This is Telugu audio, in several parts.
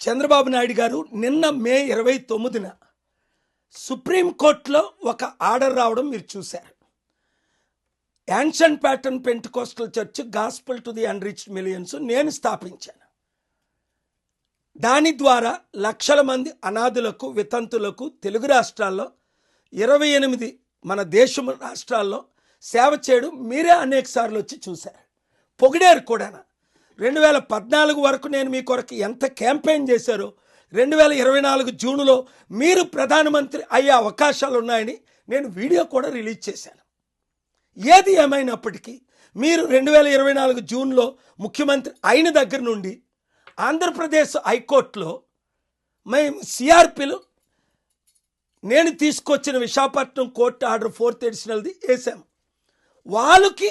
చంద్రబాబు నాయుడు గారు నిన్న మే 29న సుప్రీంకోర్టులో ఒక ఆర్డర్ రావడం మీరు చూశారు. యాన్షన్ pattern Pentecostal church gospel to the unreached millions నేను స్థాపించాను. దాని ద్వారా లక్షల మంది అనాథులకు, వితంతులకు తెలుగు రాష్ట్రాల్లో 28 మన దేశం రాష్ట్రాల్లో సేవ చేయడం మీరే అనేక సార్లు వచ్చి చూశారు, పొగిడారు కూడా. 2014 వరకు నేను మీ కొరకు ఎంత క్యాంపెయిన్ చేశారో 2024 జూన్లో మీరు ప్రధానమంత్రి అయ్యే అవకాశాలు ఉన్నాయని నేను వీడియో కూడా రిలీజ్ చేశాను. ఏది ఏమైనప్పటికీ మీరు 2024 జూన్లో ముఖ్యమంత్రి అయిన దగ్గర నుండి ఆంధ్రప్రదేశ్ హైకోర్టులో మేము సిఆర్పిలు నేను తీసుకొచ్చిన విశాఖపట్నం కోర్టు ఆర్డర్ 4th ఎడిషనల్ది వేసాము. వాళ్ళకి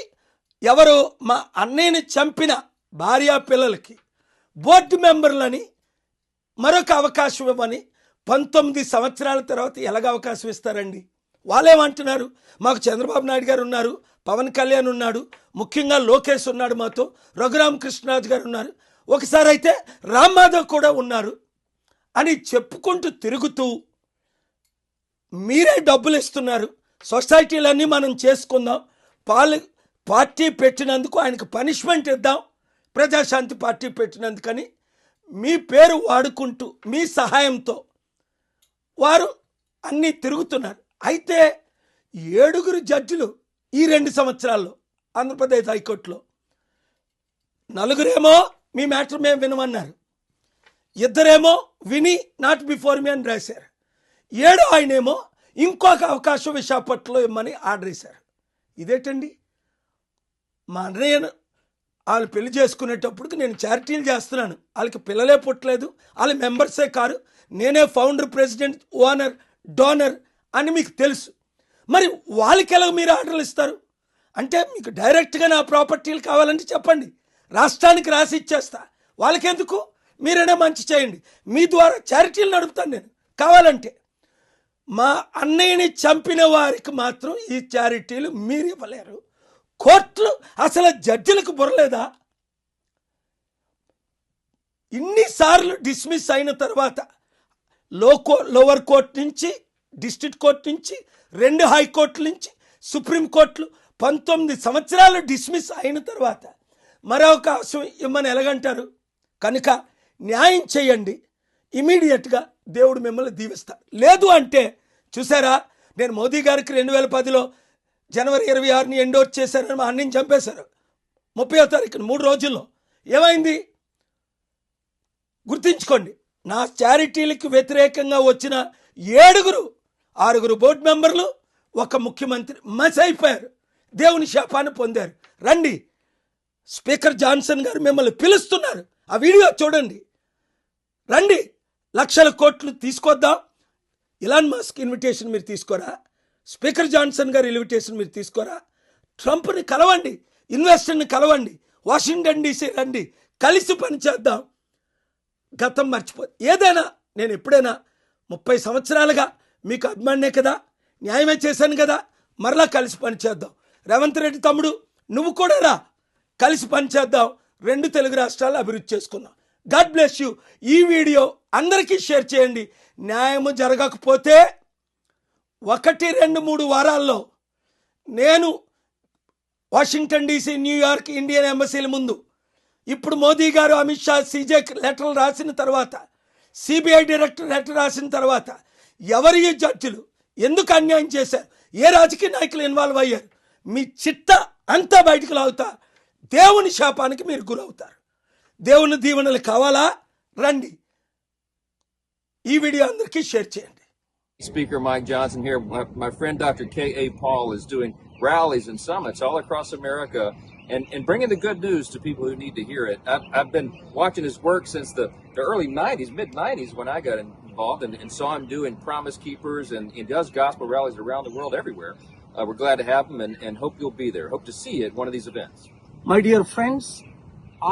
ఎవరు మా అన్నయ్యని చంపిన భార్యా పిల్లలకి బోర్డు మెంబర్లని మరొక అవకాశం ఇవ్వని 19 సంవత్సరాల తర్వాత ఎలాగ అవకాశం ఇస్తారండి? వాళ్ళేమంటున్నారు, మాకు చంద్రబాబు నాయుడు గారు ఉన్నారు, పవన్ కళ్యాణ్ ఉన్నాడు, ముఖ్యంగా లోకేష్ ఉన్నాడు, మాతో రఘురామకృష్ణరాజు గారు ఉన్నారు, ఒకసారి అయితే రామ్ మాధవ్ కూడా ఉన్నారు అని చెప్పుకుంటూ తిరుగుతూ మీరే డబ్బులు ఇస్తున్నారు. సొసైటీలన్నీ మనం చేసుకుందాం, పార్టీ పెట్టినందుకు ఆయనకు పనిష్మెంట్ ఇద్దాం, ప్రజాశాంతి పార్టీ పెట్టినందుకని మీ పేరు వాడుకుంటూ మీ సహాయంతో వారు అన్నీ తిరుగుతున్నారు. అయితే 7 జడ్జిలు ఈ 2 సంవత్సరాల్లో ఆంధ్రప్రదేశ్ హైకోర్టులో 4 మీ మ్యాటర్ మేము వినమన్నారు, 2 విని నాట్ బిఫోర్ మీ అని రాశారు, 7 ఆయనేమో ఇంకొక అవకాశం విశాఖపట్నంలో ఇమ్మని ఆర్డర్ వేశారు. ఇదేంటండి? మా అన్నయ్య వాళ్ళు పెళ్లి చేసుకునేటప్పటికి నేను చారిటీలు చేస్తున్నాను, వాళ్ళకి పిల్లలే పుట్టలేదు, వాళ్ళ మెంబర్సే కారు, నేనే ఫౌండర్, ప్రెసిడెంట్, ఓనర్, డోనర్ అని మీకు తెలుసు. మరి వాళ్ళకి ఎలా మీరు ఆర్డర్లు ఇస్తారు? అంటే మీకు డైరెక్ట్గా నా ప్రాపర్టీలు కావాలంటే చెప్పండి, రాష్ట్రానికి రాసి ఇచ్చేస్తా, వాళ్ళకెందుకు? మీరైనా మంచి చేయండి, మీ ద్వారా చారిటీలు నడుపుతాను నేను కావాలంటే. మా అన్నయ్యని చంపిన వారికి మాత్రం ఈ చారిటీలు మీరు ఇవ్వలేరు. కోర్టులు అసలు జడ్జిలకు బుర్రలేదా? ఇన్నిసార్లు డిస్మిస్ అయిన తర్వాత లోవర్ కోర్టు నుంచి, డిస్ట్రిక్ట్ కోర్టు నుంచి, 2 హైకోర్టుల నుంచి, సుప్రీంకోర్టులు 19 సంవత్సరాలు డిస్మిస్ అయిన తర్వాత మరో అవకాశం ఇమ్మని ఎలాగంటారు? కనుక న్యాయం చేయండి, ఇమీడియట్గా దేవుడు మిమ్మల్ని దీవిస్తారు. లేదు అంటే చూసారా, నేను మోదీ గారికి 2010లో జనవరి 26ని ఎండోర్స్ చేశారని మా అన్నని చంపేశారు 30వ తారీఖున 3 రోజుల్లో. ఏమైంది గుర్తించుకోండి. నా చారిటీలకు వ్యతిరేకంగా వచ్చిన 6 బోర్డు మెంబర్లు, 1 ముఖ్యమంత్రి మస్ అయిపోయారు, దేవుని శాపాన్ని పొందారు. రండి, స్పీకర్ జాన్సన్ గారు మిమ్మల్ని పిలుస్తున్నారు, ఆ వీడియో చూడండి. రండి, లక్షల కోట్లు తీసుకొద్దాం. ఇలాన్ మస్క్ ఇన్విటేషన్ మీరు తీసుకోరా? స్పీకర్ జాన్సన్ గారి ఇన్విటేషన్ మీరు తీసుకోరా? ట్రంప్ని కలవండి, ఇన్వెస్టర్ని కలవండి, వాషింగ్టన్ డీసీ రండి, కలిసి పనిచేద్దాం. గతం మర్చిపో. ఏదైనా నేను ఎప్పుడైనా 30 సంవత్సరాలుగా మీకు అభిమానే కదా, న్యాయమే చేశాను కదా, మరలా కలిసి పనిచేద్దాం. రేవంత్ రెడ్డి తమ్ముడు నువ్వు కూడా రా, కలిసి పనిచేద్దాం, 2 తెలుగు రాష్ట్రాలు అభివృద్ధి చేసుకుందాం. God bless you. ఈ వీడియో అందరికీ షేర్ చేయండి. న్యాయము జరగకపోతే 1, 2, 3 వారాల్లో నేను వాషింగ్టన్ డీసీ, న్యూయార్క్, ఇండియన్ ఎంబసీల ముందు, ఇప్పుడు మోదీ గారు, అమిత్ షా, సీజే లెటర్లు రాసిన తర్వాత, సిబిఐ డైరెక్టర్ లెటర్ రాసిన తర్వాత, ఎవరి జడ్జిలు ఎందుకు అన్యాయం చేశారు, ఏ రాజకీయ నాయకులు ఇన్వాల్వ్ అయ్యారు, మీ చిట్ట అంతా బయటకు లాగుతా, దేవుని శాపానికి మీరు గురవుతారు. దేవుని దీవెనలు కావాలా? రండి, ఈ వీడియో అందరికీ షేర్ చేయండి. Speaker Mike Johnson here. My friend Dr. K.A. Paul is doing rallies and summits all across America and bringing the good news to people who need to hear it. I've been watching his work since the early 90s, mid-90s when I got involved and saw him doing Promise Keepers and he does gospel rallies around the world everywhere. We're glad to have him and hope you'll be there. Hope to see you at one of these events. My dear friends,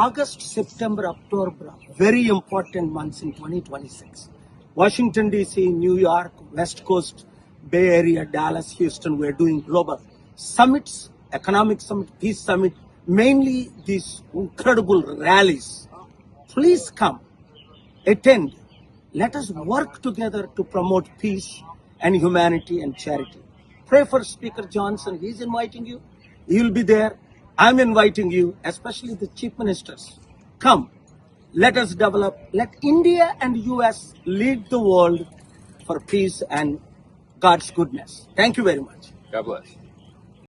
August, September, October, very important months in 2026. Washington DC, New York, West Coast, Bay Area, Dallas, Houston, we're doing global summits, economic summit, peace summit, mainly these incredible rallies. Please come. attend. Let us work together to promote peace and humanity and charity. Pray for Speaker Johnson. He's inviting you. You'll be there. I'm inviting you, especially the chief ministers. Come. Let us develop. Let India and US lead the world for peace and God's goodness. Thank you very much. God bless.